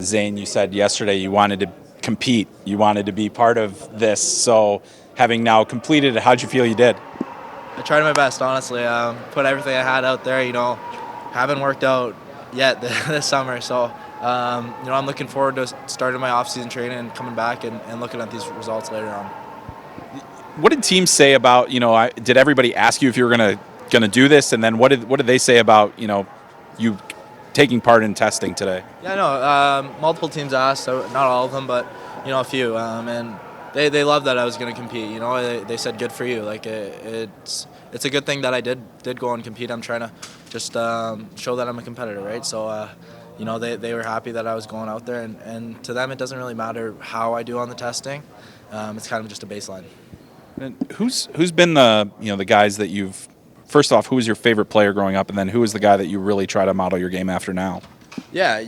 Zayne, you said yesterday you wanted to compete. You wanted to be part of this. So having now completed it, how'd you feel you did? I tried my best, honestly. Put everything I had out there. Haven't worked out yet this summer, so I'm looking forward to starting my off-season training and coming back and looking at these results later on. What did teams say about, did everybody ask you if you were gonna do this? And then what did they say about, you taking part in testing today? Yeah, no, multiple teams asked, so not all of them, but a few, and they loved that I was going to compete. They said good for you. Like it's a good thing that I did go and compete. I'm trying to just show that I'm a competitor, right? So they were happy that I was going out there, and to them it doesn't really matter how I do on the testing. It's kind of just a baseline. And who's been the guys that you've, first off, who was your favorite player growing up, and then who is the guy that you really try to model your game after now? Yeah,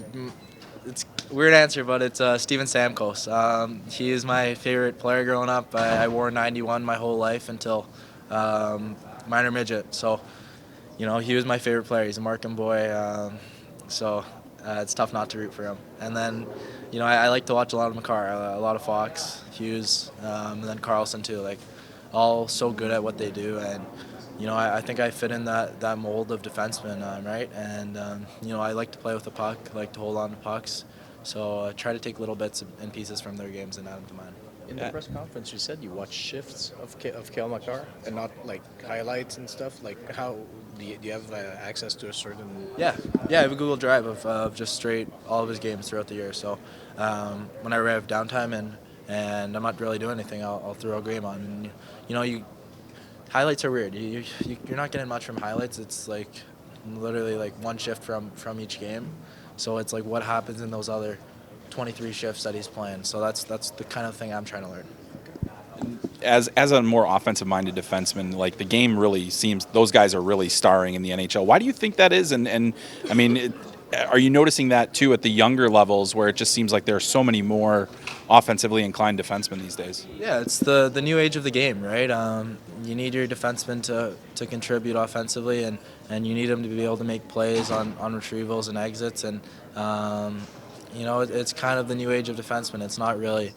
it's a weird answer, but it's Steven Stamkos. He is my favorite player growing up. I wore 91 my whole life until minor midget. So, he was my favorite player. He's a Markham boy, so it's tough not to root for him. And then, I like to watch a lot of Makar, a lot of Fox, Hughes, and then Carlson too. Like, all so good at what they do, and I think I fit in that mold of defenseman, right? And I like to play with the puck, I like to hold on to pucks, so I try to take little bits and pieces from their games and add them to mine. In the press conference, you said you watch shifts of Kale Makar and not like highlights and stuff. Like, how do you have access to a certain? Yeah, I have a Google Drive of just straight all of his games throughout the year. So when I have downtime and I'm not really doing anything, I'll throw a game on. And, highlights are weird. You're not getting much from highlights. It's like literally like one shift from each game. So it's like what happens in those other 23 shifts that he's playing. So that's the kind of thing I'm trying to learn. As a more offensive-minded defenseman, like the game really seems those guys are really starring in the NHL. Why do you think that is? And I mean, are you noticing that too at the younger levels where it just seems like there are so many more offensively inclined defensemen these days? Yeah, it's the new age of the game, right? You need your defensemen to contribute offensively, and you need them to be able to make plays on retrievals and exits. And it's kind of the new age of defensemen. It's not really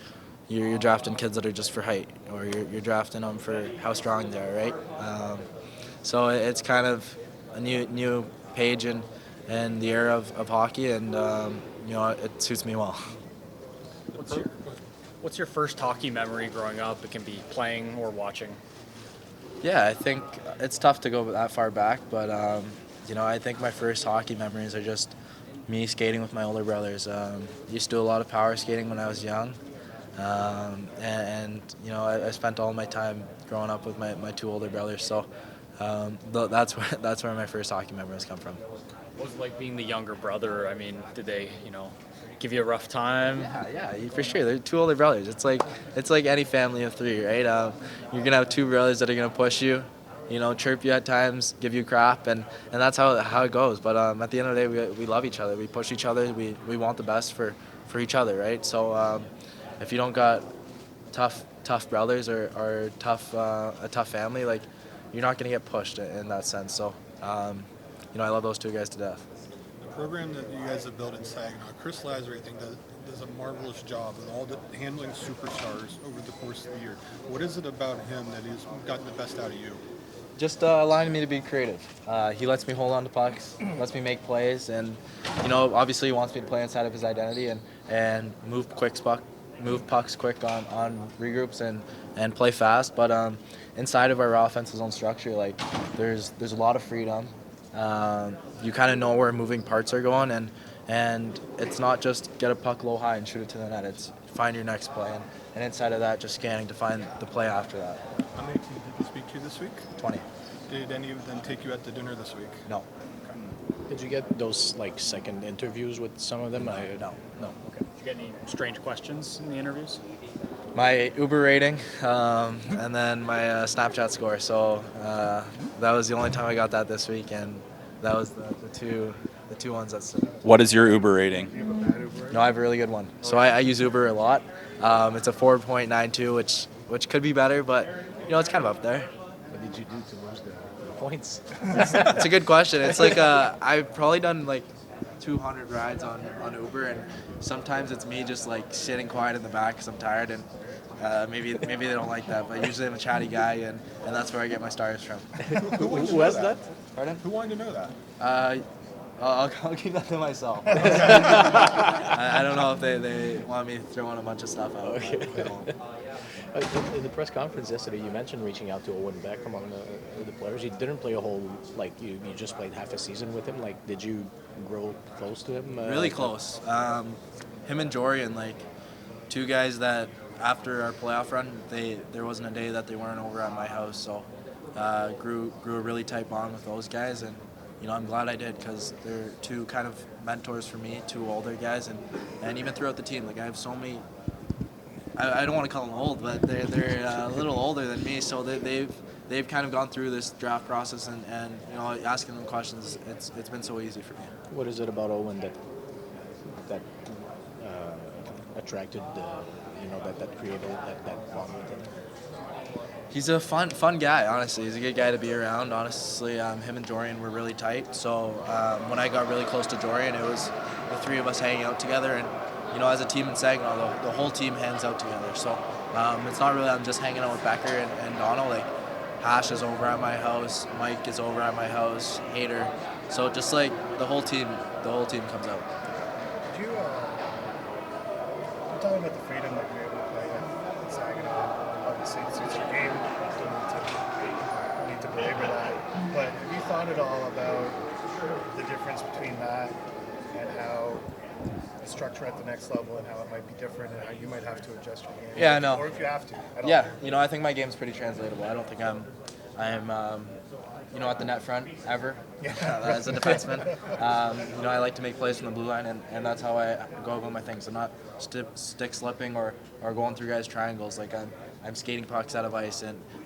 you're drafting kids that are just for height, or you're drafting them for how strong they are, right? So it's kind of a new page in the era of hockey, and it suits me well. What's your first hockey memory growing up? It can be playing or watching. Yeah, I think it's tough to go that far back, but I think my first hockey memories are just me skating with my older brothers. Used to do a lot of power skating when I was young, and I spent all my time growing up with my two older brothers. So that's where my first hockey memories come from. What was it like being the younger brother? I mean, did they, give you a rough time? Yeah, for sure. They're two older brothers. It's like any family of three, right? You're gonna have two brothers that are gonna push you, chirp you at times, give you crap, and that's how it goes. But at the end of the day, we love each other. We push each other. We want the best for each other, right? So if you don't got tough brothers or a tough family, like you're not gonna get pushed in that sense. So I love those two guys to death. The program that you guys have built in Saginaw, Chris Lazary, I think, does a marvelous job of all the handling superstars over the course of the year. What is it about him that has gotten the best out of you? Just allowing me to be creative. He lets me hold on to pucks, lets me make plays, and obviously he wants me to play inside of his identity and move pucks quick on regroups and play fast. But inside of our offensive zone structure, like there's a lot of freedom. You kind of know where moving parts are going, and it's not just get a puck low high and shoot it to the net. It's find your next play, and inside of that, just scanning to find the play after that. How many teams did you speak to this week? 20. Did any of them take you out to dinner this week? No. Did you get those like second interviews with some of them? No. Okay. Did you get any strange questions in the interviews? My Uber rating, and then my Snapchat score. So that was the only time I got that this week, and that was the two ones that stood out. What is your Uber rating? No, I have a really good one. So I use Uber a lot. It's a 4.92, which could be better, but it's kind of up there. What did you do to lose the points? It's a good question. It's like I've probably done like 200 rides on Uber, and sometimes it's me just like sitting quiet in the back because I'm tired, and maybe they don't like that, but usually I'm a chatty guy, and that's where I get my stars from. Who has that? Pardon? Who wanted to know that? I'll keep that to myself. I don't know if they want me throwing a bunch of stuff out. Okay. They won't. In the press conference yesterday, you mentioned reaching out to Owen Beck among the players. You didn't play a whole, like, you just played half a season with him. Like, did you grow close to him? Really close. Him and Jorian, like, two guys that after our playoff run, there wasn't a day that they weren't over at my house. So grew a really tight bond with those guys, and I'm glad I did because they're two kind of mentors for me, two older guys, and even throughout the team, like I have so many. I don't want to call them old, but they're a little older than me, so they've kind of gone through this draft process, and asking them questions. It's been so easy for me. What is it about Owen that attracted that created that bond with him? He's a fun guy, honestly. He's a good guy to be around, honestly. Him and Jorian were really tight, so when I got really close to Jorian, it was the three of us hanging out together, and as a team in Saginaw, the whole team hangs out together. So it's not really I'm just hanging out with Becker and Donald. Like Hash is over at my house, Mike is over at my house, Hader. So just like the whole team comes out. Did you're talking about the freedom that you're able to play in Saginaw. Obviously, it suits your game. Don't need to belabor that. But have you thought at all about the difference between that and how the structure at the next level and how it might be different and how you might have to adjust your game? Yeah, I know. Or if you have to. Yeah, I think my game's pretty translatable. I don't think I'm at the net front ever as a defenseman. I like to make plays from the blue line, and that's how I go about my things. I'm not stick slipping or going through guys' triangles. Like I'm skating pucks out of ice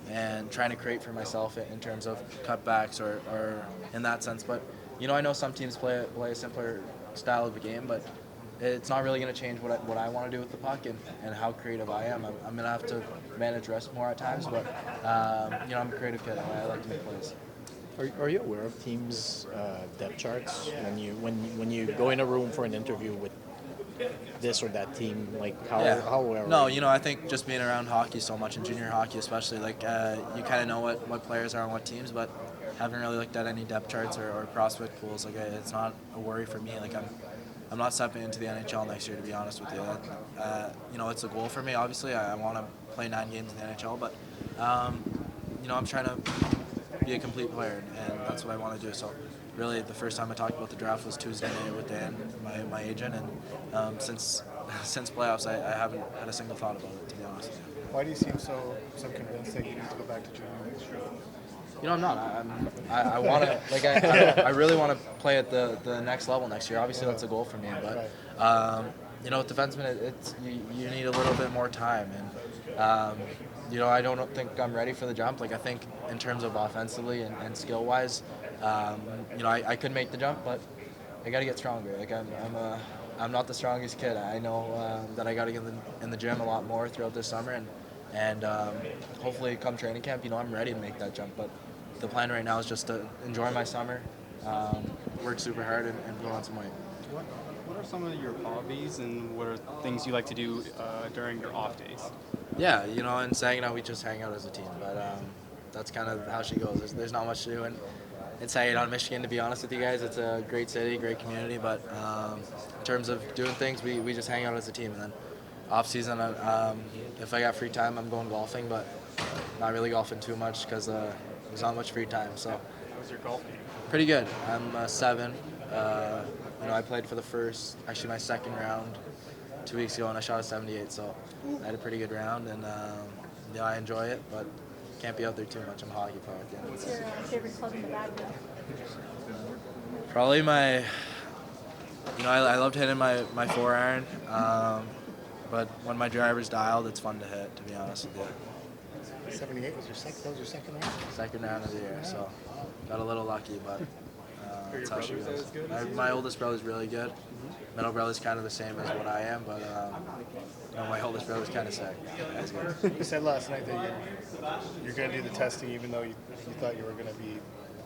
and trying to create for myself in terms of cutbacks or in that sense. But I know some teams play a simpler style of a game, but it's not really going to change what I want to do with the puck and how creative I am. I'm going to have to manage rest more at times, but I'm a creative kid. I like to make plays. Are you aware of teams' depth charts when you go in a room for an interview with this or that team? Like how aware? No, are you? I think just being around hockey so much, and junior hockey especially, like you kind of know what players are on what teams, but haven't really looked at any depth charts or prospect pools. Like it's not a worry for me. Like I'm not stepping into the NHL next year, to be honest with you. It's a goal for me. Obviously, I want to play 9 games in the NHL, but I'm trying to be a complete player, and that's what I want to do. So, really, the first time I talked about the draft was Tuesday night with Dan, my agent, and since playoffs, I haven't had a single thought about it, to be honest with you. Why do you seem so convinced that you need to go back to junior next year? I'm not. I want to. Like I really want to play at the next level next year. Obviously, that's a goal for me. But with defensemen, it's you need a little bit more time, and I don't think I'm ready for the jump. Like I think in terms of offensively and skill wise, I could make the jump, but I got to get stronger. Like I'm not the strongest kid. I know that I got to get in the gym a lot more throughout this summer, and hopefully come training camp, I'm ready to make that jump. But the plan right now is just to enjoy my summer, work super hard, and put on some weight. What are some of your hobbies, and what are things you like to do during your off days? Yeah, in Saginaw we just hang out as a team, but that's kind of how she goes. There's not much to do in Saginaw, Michigan, to be honest with you guys. It's a great city, great community, but in terms of doing things, we just hang out as a team. And then off season, if I got free time, I'm going golfing, but not really golfing too much because there's not much free time. So How was your golf game? pretty good. I'm 7. I played for my second round 2 weeks ago, and I shot a 78. So I had a pretty good round, and I enjoy it, but can't be out there too much. I'm a hockey player. What's your favorite club in the bag? Probably my. I loved hitting my 4-iron, but when my driver's dialed, it's fun to hit, to be honest with you. 78 was your second round? Second round of the year, so got a little lucky, but that's how she goes. My oldest brother's really good. Middle brother's kind of the same as what I am, but my oldest brother's kind of sick. That's good. You said last night that you're going to do the testing even though you thought you were going to be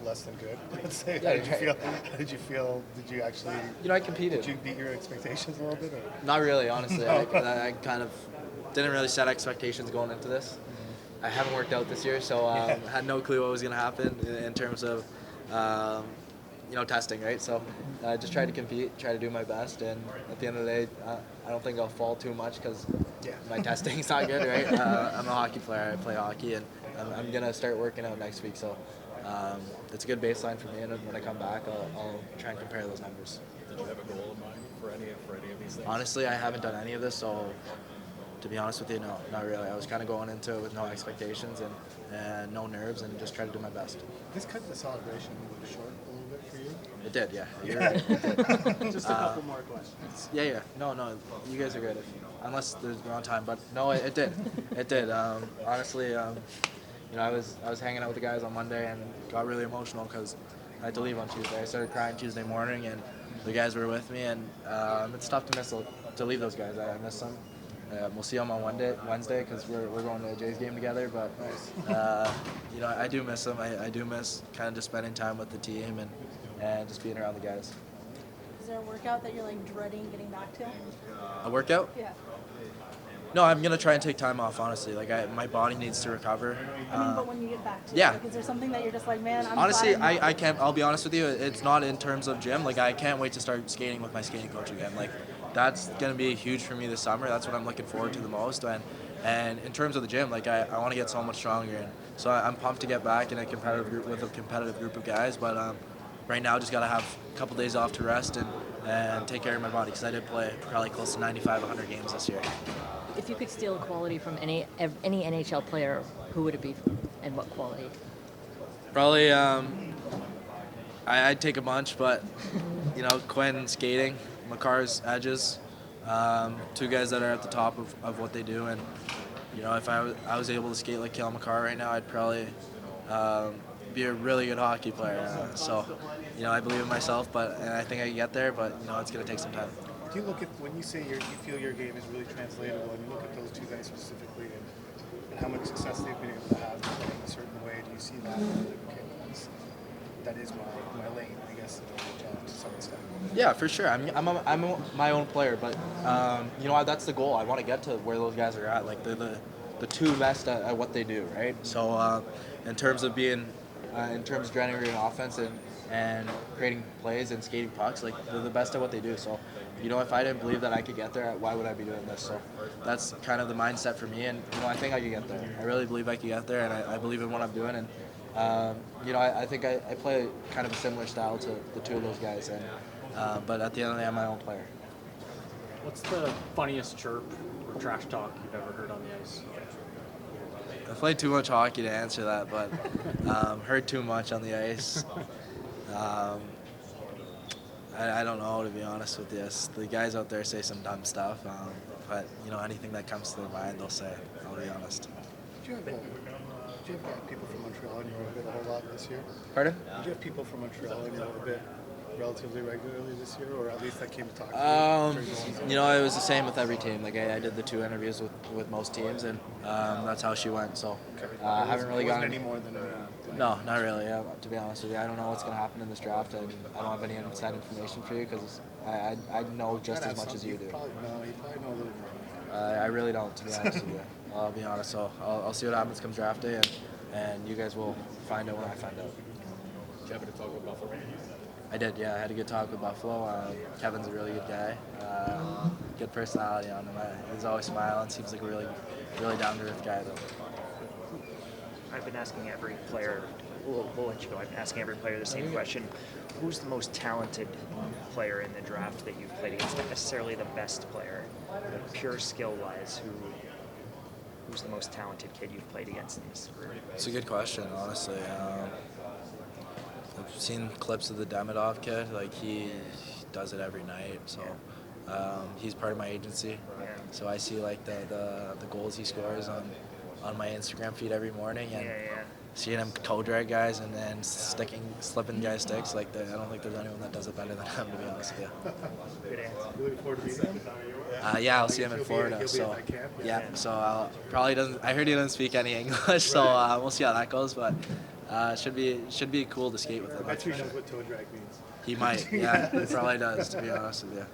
less than good. Let's say. Yeah, How did you right. feel? How did you feel? Did you actually? I competed. Did you beat your expectations a little bit? Or? Not really, honestly. I kind of didn't really set expectations going into this. I haven't worked out this year, so had no clue what was going to happen in terms of, testing, right? So I just tried to compete, try to do my best, and at the end of the day, I don't think I'll fall too much because my testing's not good, right? I'm a hockey player. I play hockey, and I'm going to start working out next week, so it's a good baseline for me, and when I come back, I'll try and compare those numbers. Did you have a goal in mind for any of these things? Honestly, I haven't done any of this, so to be honest with you, no, not really. I was kind of going into it with no expectations and no nerves and just try to do my best. This cut the celebration a little short a little bit for you. It did, yeah. You're right. It did. Just a couple more questions. Yeah. No, you guys are good. Unless there's we're on time, but no, it did. It did. Honestly, I was hanging out with the guys on Monday and got really emotional because I had to leave on Tuesday. I started crying Tuesday morning, and the guys were with me, and it's tough to leave those guys. I miss them. We'll see them on Wednesday because we're going to a Jays game together. But I do miss them. I do miss kind of just spending time with the team and just being around the guys. Is there a workout that you're like dreading getting back to? A workout? Yeah. No, I'm gonna try and take time off. Honestly, my body needs to recover. But when you get back to yeah. it, like, is there something that you're just like, man, I'm Honestly, glad I'm not- I can't. I'll be honest with you. It's not in terms of gym. Like I can't wait to start skating with my skating coach again. Like that's gonna be huge for me this summer. That's what I'm looking forward to the most. And in terms of the gym, like I want to get so much stronger. And so I'm pumped to get back in a competitive group with a competitive group of guys. But right now, just gotta have a couple days off to rest and take care of my body because I did play probably close to 95, 100 games this year. If you could steal a quality from any NHL player, who would it be and what quality? Probably, I'd take a bunch, but Quinn skating, Makar's edges, two guys that are at the top of what they do, and if I was able to skate like Kale Makar right now, I'd probably be a really good hockey player. So I believe in myself, and I think I can get there, but it's gonna take some time. Do you look at when you say you feel your game is really translatable, and you look at those two guys specifically, and how much success they've been able to have playing a certain way? Do you see that? Like, okay, that is my lane, I guess, to some extent. Yeah, for sure. I'm my own player, but that's the goal. I want to get to where those guys are at. Like they're the two best at what they do, right? So in terms of generating offense and creating plays and skating pucks, like they're the best at what they do. So, if I didn't believe that I could get there, why would I be doing this? So that's kind of the mindset for me, and I think I could get there. I really believe I could get there, and I believe in what I'm doing. And I think I play kind of a similar style to the two of those guys, and but at the end of the day, I'm my own player. What's the funniest chirp or trash talk you've ever heard on the ice? I played too much hockey to answer that, but heard too much on the ice. I don't know, to be honest with you. The guys out there say some dumb stuff, but anything that comes to their mind, they'll say. I'll be honest. Did you have people from Montreal in your orbit a whole lot this year? Pardon? Did you have people from Montreal in your orbit relatively regularly this year, or at least that came to talk to you? It was the same with every team. Like I did the 2 interviews with most teams, and that's how she went. So I haven't really gotten any more than No, not really. To be honest with you, I don't know what's going to happen in this draft, and I don't have any inside information for you because I know just as much as you do. You probably know a little more. I really don't, to be honest with you. I'll be honest. So I'll see what happens come draft day, and you guys will find out when I find out. Did you happen to talk with Buffalo? I did, yeah. I had a good talk with Buffalo. Kevin's a really good guy. Good personality on him. He's always smiling. Seems like a really, really down-to-earth guy, though. I've been asking every player, we'll let you go. I've been asking every player the same question. Who's the most talented player in the draft that you've played against? Not necessarily the best player, but pure skill-wise, who's the most talented kid you've played against in this career? It's a good question, honestly. I've seen clips of the Demidov kid. Like, he does it every night, so he's part of my agency. So I see, like, the goals he scores on my Instagram feed every morning, and seeing him toe drag guys and then slipping guys sticks. Like, I don't think there's anyone that does it better than him, to be honest with you. Good answer. You looking forward to meeting him? Yeah, I'll see him in Florida. He'll be at that camp? So I'll probably doesn't. I heard he doesn't speak any English, so we'll see how that goes. But Should be cool to skate with I him. bet you knows what toe drag means. He might. Yeah, he probably does. To be honest with you.